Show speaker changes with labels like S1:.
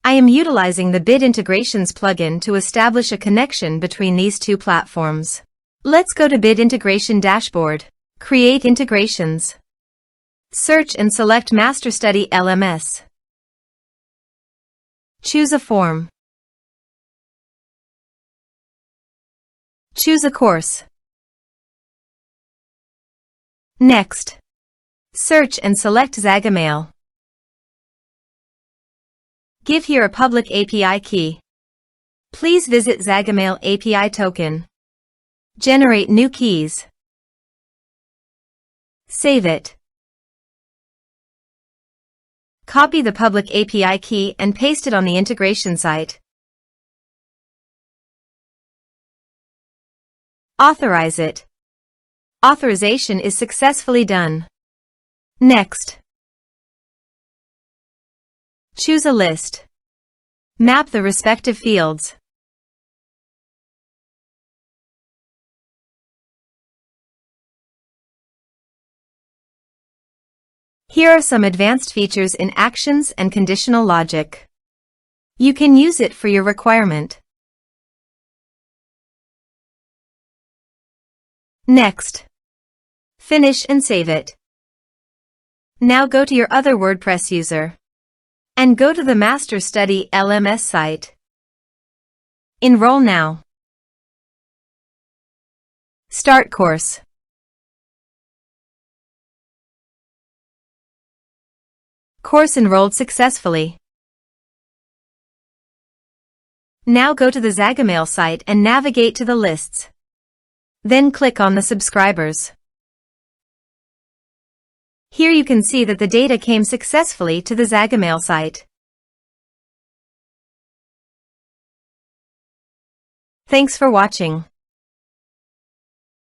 S1: I am utilizing the Bid Integrations plugin to establish a connection between these two platforms. Let's go to Bid Integration Dashboard. Create Integrations. Search and select MasterStudy LMS. Choose a form. Choose a course. Next, search and select Zagomail. Give here a public API key. Please visit Zagomail API token. Generate new keys. Save it. Copy the public API key and paste it on the integration site. Authorize it. Authorization is successfully done. Next, choose a list. Map the respective fields. Here are some advanced features in actions and conditional logic. You can use it for your requirement. Next, finish and save it. Now go to your other WordPress user and go to the MasterStudy LMS site. Enroll now. Start course. Course enrolled successfully. Now go to the Zagomail site and navigate to the lists. Then click on the subscribers. Here you can see that the data came successfully to the Zagomail site. Thanks for watching.